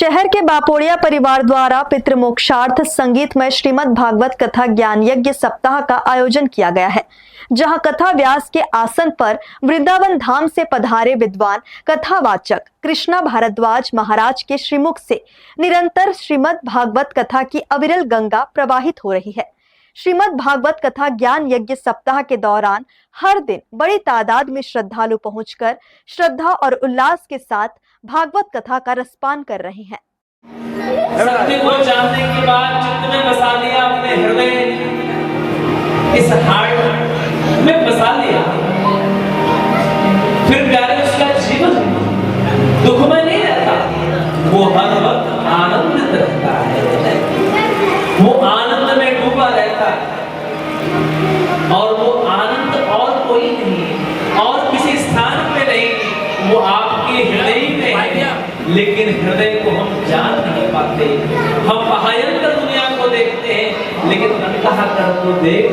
शहर के बापोड़िया परिवार द्वारा पितृमोक्षार्थ संगीतमय श्रीमद् भागवत कथा ज्ञान यज्ञ सप्ताह का आयोजन किया गया है, जहां कथा व्यास के आसन पर वृंदावन धाम से पधारे विद्वान कथावाचक कृष्णा भारद्वाज महाराज के श्रीमुख से निरंतर श्रीमद् भागवत कथा की अविरल गंगा प्रवाहित हो रही है। श्रीमद् भागवत कथा ज्ञान यज्ञ सप्ताह के दौरान हर दिन बड़ी तादाद में श्रद्धालु पहुंचकर श्रद्धा और उल्लास के साथ भागवत कथा का रसपान कर रहे हैं। सत्य को जानने के बाद चित्त में बसा लिया, अपने हृदय इस हार्ट में बसा लिया, फिर प्यारे उसका जीवन दुखमय नहीं रहता, वो हर वक्त आनंदित रहता है, वो आनंद में डूबा रहता है। और वो आनंद और कोई नहीं और किसी स्थान पे नहीं, वो आपके हृदय में है। लेकिन हृदय को हम जान नहीं पाते, हम बाह्यंतर दुनिया को देखते हैं लेकिन अंतःकरण को देख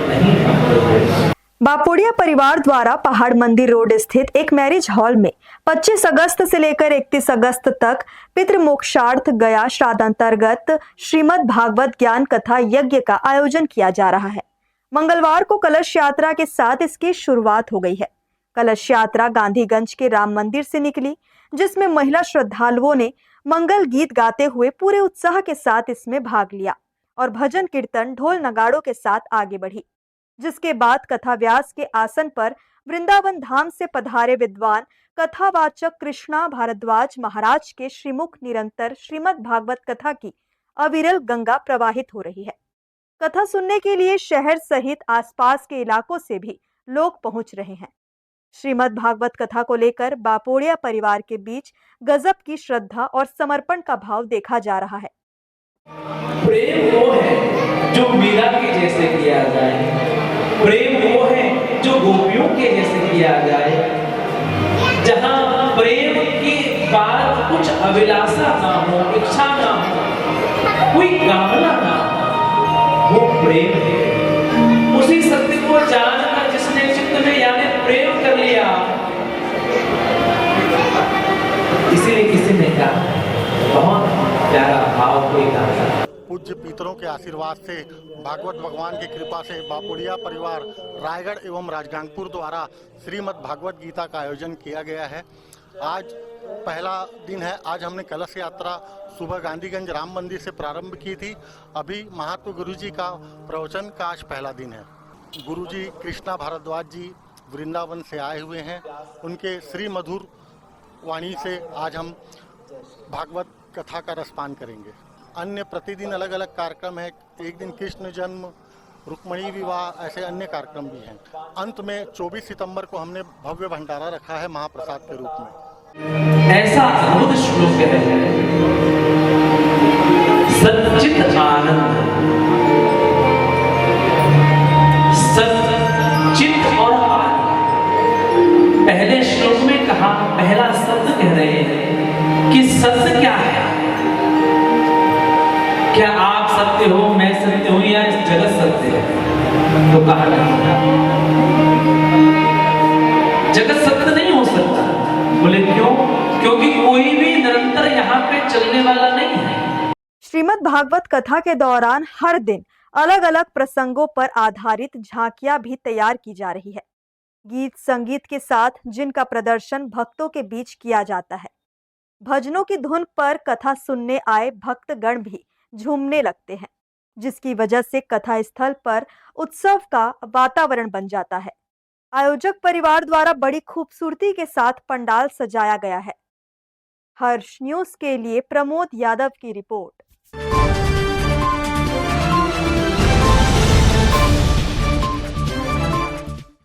नहीं पाते। बापोड़िया परिवार द्वारा पहाड़ मंदिर रोड स्थित एक मैरिज हॉल में 25 अगस्त से लेकर 31 अगस्त तक पितृमोक्षार्थ गया श्राद्धांतर्गत श्रीमद् भागवत ज्ञान कथा यज्ञ का आयोजन किया जा रहा है। मंगलवार को कलश यात्रा के साथ इसकी शुरुआत हो गई है। कलश यात्रा गांधीगंज के राम मंदिर से निकली, जिसमें महिला श्रद्धालुओं ने मंगल गीत गाते हुए पूरे उत्साह के साथ इसमें भाग लिया और भजन कीर्तन ढोल नगाड़ों के साथ आगे बढ़ी। जिसके बाद कथा व्यास के आसन पर वृंदावन धाम से पधारे विद्वान कथावाचक कृष्णा भारद्वाज महाराज के श्रीमुख निरंतर श्रीमद् भागवत कथा की अविरल गंगा प्रवाहित हो रही है। कथा सुनने के लिए शहर सहित आसपास के इलाकों से भी लोग पहुंच रहे हैं। श्रीमद् भागवत कथा को लेकर बापोड़िया परिवार के बीच गजब की श्रद्धा और समर्पण का भाव देखा जा रहा है। प्रेम वो है जो मीरा के जैसे किया जाए, प्रेम वो है जो गोपियों के जैसे किया जाए, जहां प्रेम की बात कुछ अभिलाषा ना हो, इच्छा ना हो, कोई कामना ना हो, वो प्रेम है। उसी सत्य को जानकर जिसने चित्त में यानी प्रेम कर लिया, इसीलिए किसी ने कहा बहुत प्यारा भाव कोई कहा। पूज्य पितरों के आशीर्वाद से भागवत भगवान की कृपा से बापोड़िया परिवार रायगढ़ एवं राजगांगपुर द्वारा श्रीमद् भागवत गीता का आयोजन किया गया है। आज पहला दिन है। आज हमने कलश यात्रा सुबह गांधीगंज राम मंदिर से प्रारंभ की थी। अभी महात्मा गुरुजी का प्रवचन का आज पहला दिन है। गुरुजी कृष्णा भारद्वाज जी वृंदावन से आए हुए हैं। उनके श्री मधुर वाणी से आज हम भागवत कथा का रसपान करेंगे। अन्य प्रतिदिन अलग अलग कार्यक्रम है। एक दिन कृष्ण जन्म, रुक्मणी विवाह, ऐसे अन्य कार्यक्रम भी हैं। अंत में 24 सितंबर को हमने भव्य भंडारा रखा है महाप्रसाद के रूप में। ऐसा अद्भुत श्लोक है, सच्चित आनंद, सच्चित और आनंद। पहले श्लोक में कहा, पहला शब्द कह रहे हैं कि सत्य क्या है। क्या आप सत्य हो, मैं सत्य हूं, या इस जगत सत्य है? तो कहा जगत सत्य नहीं हो सकता। बोले क्यों? क्योंकि कोई भी निरंतर यहाँ पे चलने वाला नहीं है। श्रीमद् भागवत कथा के दौरान हर दिन अलग अलग प्रसंगों पर आधारित झांकियां भी तैयार की जा रही है। गीत संगीत के साथ जिनका प्रदर्शन भक्तों के बीच किया जाता है। भजनों की धुन पर कथा सुनने आए भक्तगण भी झूमने लगते हैं, जिसकी वजह से कथा स्थल पर उत्सव का वातावरण बन जाता है। आयोजक परिवार द्वारा बड़ी खूबसूरती के साथ पंडाल सजाया गया है। हर्ष न्यूज के लिए प्रमोद यादव की रिपोर्ट।